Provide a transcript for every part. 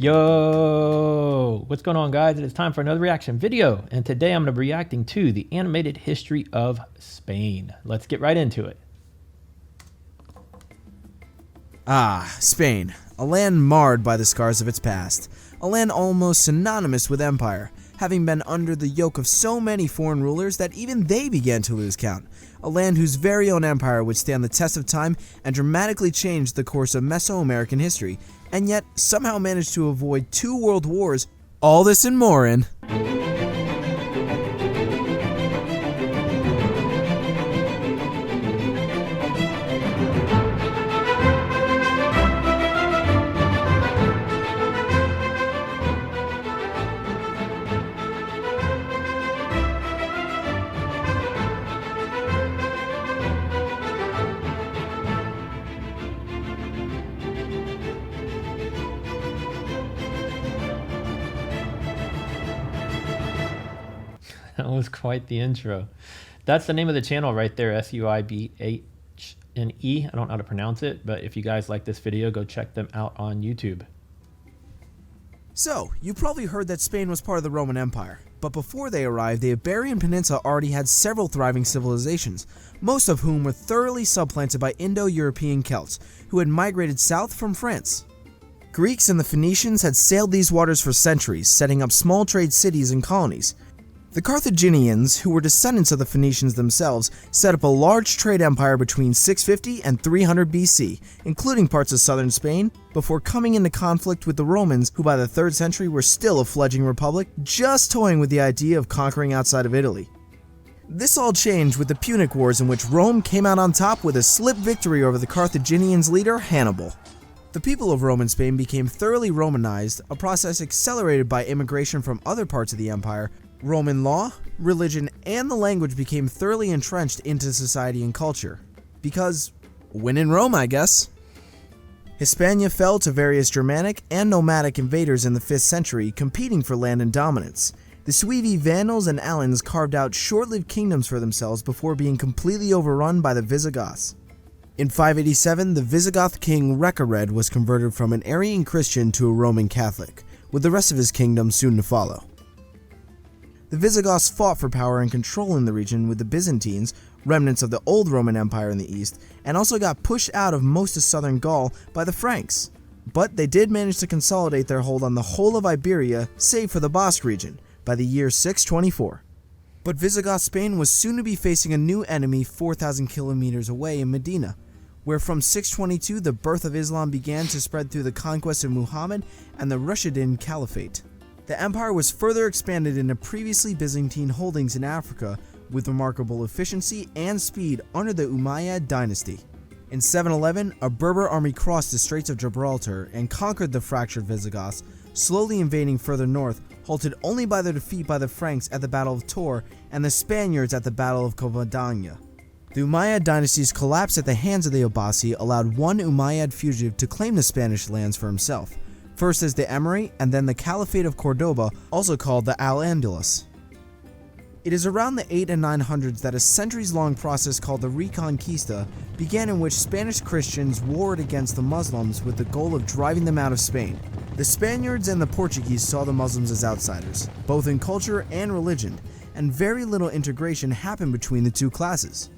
Yo, what's going on, guys? It's time for another reaction video, and today I'm going to be reacting to the animated history of Spain. Let's get right into it. Spain, a land marred by the scars of its past, a land almost synonymous with empire, having been under the yoke of so many foreign rulers that even they began to lose count, a land whose very own empire would stand the test of time and dramatically change the course of Mesoamerican history, and yet somehow managed to avoid 2 world wars. All this and more in That was quite the intro. That's the name of the channel right there, Suibhne. I don't know how to pronounce it, but if you guys like this video, go check them out on YouTube. So, you probably heard that Spain was part of the Roman Empire, but before they arrived, the Iberian Peninsula already had several thriving civilizations, most of whom were thoroughly supplanted by Indo-European Celts, who had migrated south from France. Greeks and the Phoenicians had sailed these waters for centuries, setting up small trade cities and colonies. The Carthaginians, who were descendants of the Phoenicians themselves, set up a large trade empire between 650 and 300 BC, including parts of southern Spain, before coming into conflict with the Romans, who by the 3rd century were still a fledgling republic, just toying with the idea of conquering outside of Italy. This all changed with the Punic Wars, in which Rome came out on top with a slip victory over the Carthaginians' leader, Hannibal. The people of Roman Spain became thoroughly Romanized, a process accelerated by immigration from other parts of the empire. Roman law, religion, and the language became thoroughly entrenched into society and culture. Because, when in Rome, I guess. Hispania fell to various Germanic and nomadic invaders in the 5th century, competing for land and dominance. The Suevi, Vandals, and Alans carved out short-lived kingdoms for themselves before being completely overrun by the Visigoths. In 587, the Visigoth king Recared was converted from an Arian Christian to a Roman Catholic, with the rest of his kingdom soon to follow. The Visigoths fought for power and control in the region with the Byzantines, remnants of the old Roman Empire in the east, and also got pushed out of most of southern Gaul by the Franks. But they did manage to consolidate their hold on the whole of Iberia, save for the Basque region, by the year 624. But Visigoth Spain was soon to be facing a new enemy 4,000 kilometers away in Medina, where from 622 the birth of Islam began to spread through the conquest of Muhammad and the Rashidun Caliphate. The empire was further expanded into previously Byzantine holdings in Africa with remarkable efficiency and speed under the Umayyad dynasty. In 711, a Berber army crossed the Straits of Gibraltar and conquered the fractured Visigoths, slowly invading further north, halted only by their defeat by the Franks at the Battle of Tor and the Spaniards at the Battle of Covadonga. The Umayyad dynasty's collapse at the hands of the Abbasi allowed one Umayyad fugitive to claim the Spanish lands for himself, first as the Emirate and then the Caliphate of Cordoba, also called the Al-Andalus. It is around the 800s and 900s that a centuries-long process called the Reconquista began, in which Spanish Christians warred against the Muslims with the goal of driving them out of Spain. The Spaniards and the Portuguese saw the Muslims as outsiders, both in culture and religion, and very little integration happened between the two classes.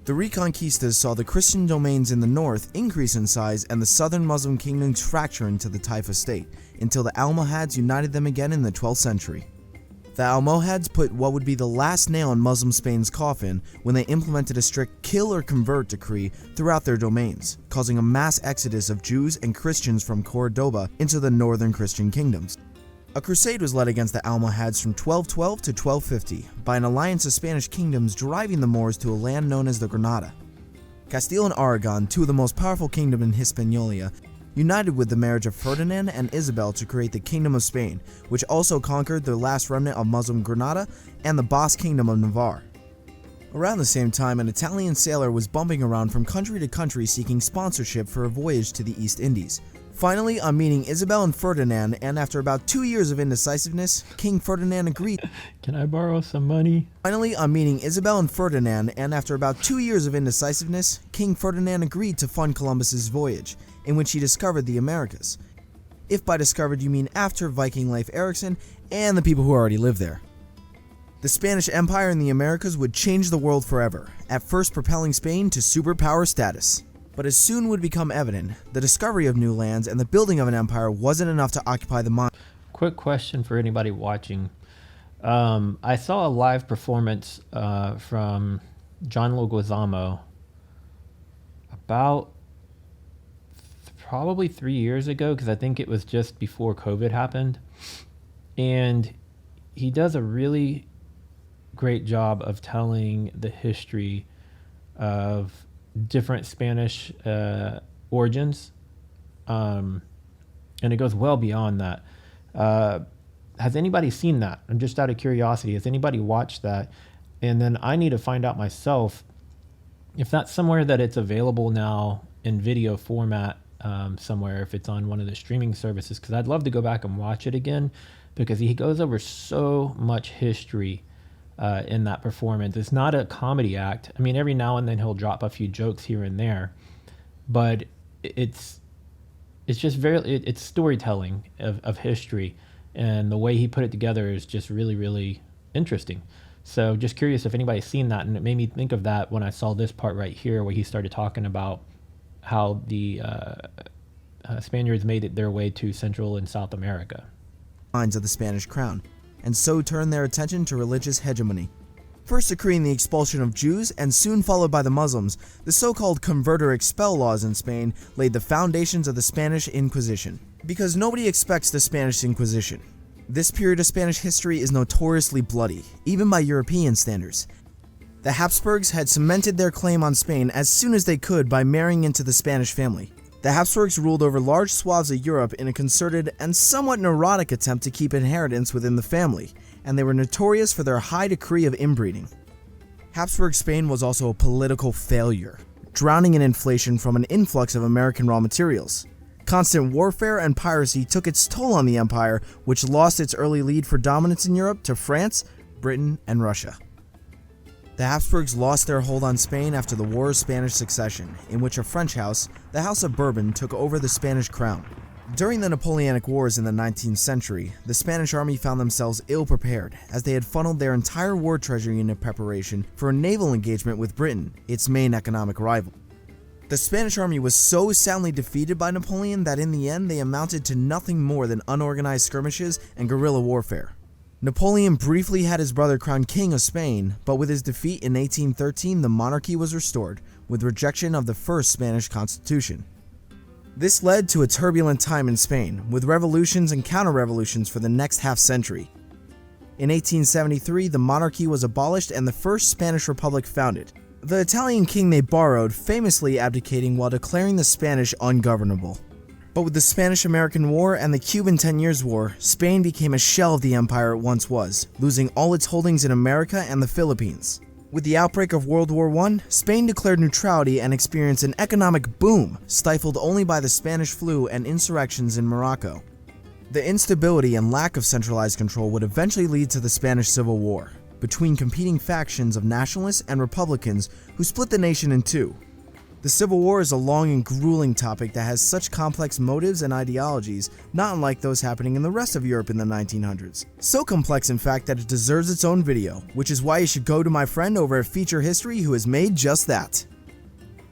The Reconquistas saw the Christian domains in the north increase in size and the southern Muslim kingdoms fracture into the Taifa state, until the Almohads united them again in the 12th century. The Almohads put what would be the last nail in Muslim Spain's coffin when they implemented a strict kill or convert decree throughout their domains, causing a mass exodus of Jews and Christians from Cordoba into the northern Christian kingdoms. A crusade was led against the Almohads from 1212 to 1250 by an alliance of Spanish kingdoms driving the Moors to a land known as the Granada. Castile and Aragon, two of the most powerful kingdoms in Hispaniola, united with the marriage of Ferdinand and Isabel to create the Kingdom of Spain, which also conquered the last remnant of Muslim Granada and the Basque Kingdom of Navarre. Around the same time, an Italian sailor was bumping around from country to country seeking sponsorship for a voyage to the East Indies. Finally, on meeting Isabel and Ferdinand, and after about 2 years of indecisiveness, King Ferdinand agreed. Can I borrow some money? Finally, on meeting Isabel and Ferdinand, and after about 2 years of indecisiveness, King Ferdinand agreed to fund Columbus's voyage, in which he discovered the Americas. if by discovered you mean after Viking Leif Erikson and the people who already lived there. The Spanish Empire in the Americas would change the world forever, at first propelling Spain to superpower status. But as soon would become evident, the discovery of new lands and the building of an empire wasn't enough to occupy the mind. Quick question for anybody watching. I saw a live performance from John Leguizamo about probably 3 years ago, because I think it was just before COVID happened. And he does a really great job of telling the history of different Spanish origins. And it goes well beyond that. Has anybody seen that? I'm just out of curiosity. Has anybody watched that? And then I need to find out myself if that's somewhere that it's available now in video format somewhere, if it's on one of the streaming services, because I'd love to go back and watch it again, because he goes over so much history in that performance. It's not a comedy act. I mean, every now and then he'll drop a few jokes here and there, but it's just it's storytelling of history, and the way he put it together is just really, really interesting. So just curious if anybody's seen that, and it made me think of that when I saw this part right here where he started talking about how the Spaniards made it their way to Central and South America. Minds of the Spanish crown, and so turned their attention to religious hegemony. First decreeing the expulsion of Jews and soon followed by the Muslims, the so-called convert or expel laws in Spain laid the foundations of the Spanish Inquisition. Because nobody expects the Spanish Inquisition. This period of Spanish history is notoriously bloody, even by European standards. The Habsburgs had cemented their claim on Spain as soon as they could by marrying into the Spanish family. The Habsburgs ruled over large swaths of Europe in a concerted and somewhat neurotic attempt to keep inheritance within the family, and they were notorious for their high degree of inbreeding. Habsburg Spain was also a political failure, drowning in inflation from an influx of American raw materials. Constant warfare and piracy took its toll on the empire, which lost its early lead for dominance in Europe to France, Britain, and Russia. The Habsburgs lost their hold on Spain after the War of Spanish Succession, in which a French house, the House of Bourbon, took over the Spanish crown. During the Napoleonic Wars in the 19th century, the Spanish army found themselves ill-prepared, as they had funneled their entire war treasury into preparation for a naval engagement with Britain, its main economic rival. The Spanish army was so soundly defeated by Napoleon that in the end they amounted to nothing more than unorganized skirmishes and guerrilla warfare. Napoleon briefly had his brother crowned King of Spain, but with his defeat in 1813 the monarchy was restored, with rejection of the first Spanish constitution. This led to a turbulent time in Spain, with revolutions and counter-revolutions for the next half-century. In 1873 the monarchy was abolished and the First Spanish Republic founded, the Italian king they borrowed famously abdicating while declaring the Spanish ungovernable. But with the Spanish-American War and the Cuban 10 Years' War, Spain became a shell of the empire it once was, losing all its holdings in America and the Philippines. With the outbreak of World War I, Spain declared neutrality and experienced an economic boom, stifled only by the Spanish flu and insurrections in Morocco. The instability and lack of centralized control would eventually lead to the Spanish Civil War, between competing factions of nationalists and Republicans who split the nation in two. The Civil War is a long and grueling topic that has such complex motives and ideologies, not unlike those happening in the rest of Europe in the 1900s. So complex in fact that it deserves its own video, which is why you should go to my friend over at Feature History who has made just that.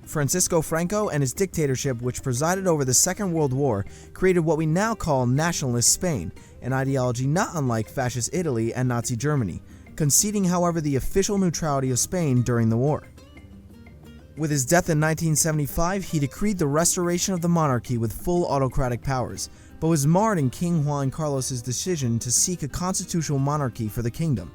Francisco Franco and his dictatorship, which presided over the Second World War, created what we now call nationalist Spain, an ideology not unlike fascist Italy and Nazi Germany, conceding however the official neutrality of Spain during the war. With his death in 1975, he decreed the restoration of the monarchy with full autocratic powers, but was marred in King Juan Carlos's decision to seek a constitutional monarchy for the kingdom.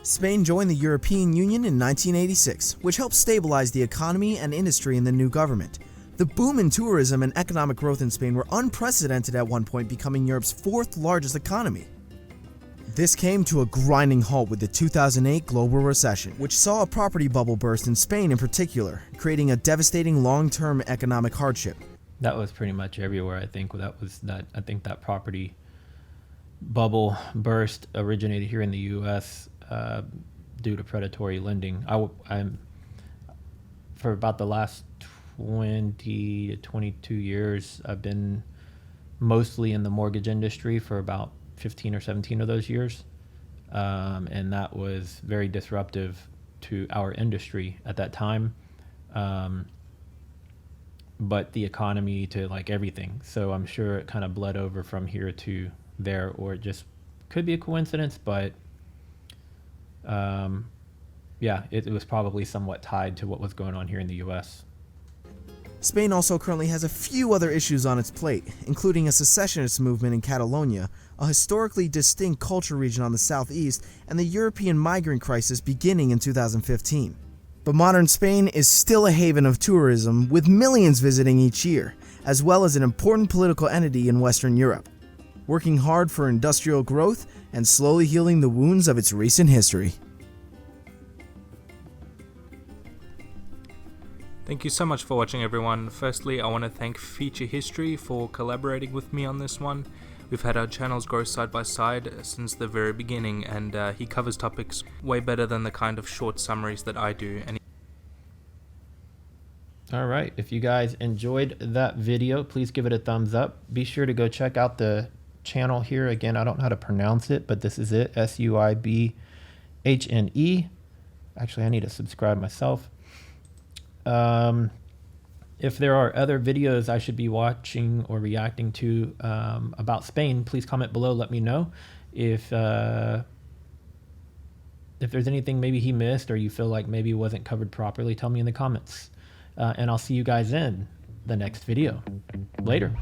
Spain joined the European Union in 1986, which helped stabilize the economy and industry in the new government. The boom in tourism and economic growth in Spain were unprecedented at one point, becoming Europe's fourth largest economy. This came to a grinding halt with the 2008 global recession, which saw a property bubble burst in Spain in particular, creating a devastating long-term economic hardship. That was pretty much everywhere. I think that property bubble burst originated here in the U.S. Due to predatory lending. I'm for about the last 20 to 22 years, I've been mostly in the mortgage industry for about 15 or 17 of those years. And that was very disruptive to our industry at that time. But the economy to like everything. So I'm sure it kind of bled over from here to there, or it just could be a coincidence, but yeah, it was probably somewhat tied to what was going on here in the US. Spain also currently has a few other issues on its plate, including a secessionist movement in Catalonia, a historically distinct culture region on the southeast, and the European migrant crisis beginning in 2015. But modern Spain is still a haven of tourism, with millions visiting each year, as well as an important political entity in Western Europe, working hard for industrial growth and slowly healing the wounds of its recent history. Thank you so much for watching, everyone. Firstly, I want to thank Feature History for collaborating with me on this one. We've had our channels grow side by side since the very beginning, and he covers topics way better than the kind of short summaries that I do. And All right, if you guys enjoyed that video, please give it a thumbs up. Be sure to go check out the channel here. Again, I don't know how to pronounce it, but this is it, Suibhne. Actually, I need to subscribe myself. If there are other videos I should be watching or reacting to about Spain, please comment below. Let me know if there's anything maybe he missed or you feel like maybe it wasn't covered properly. Tell me in the comments, and I'll see you guys in the next video. Later.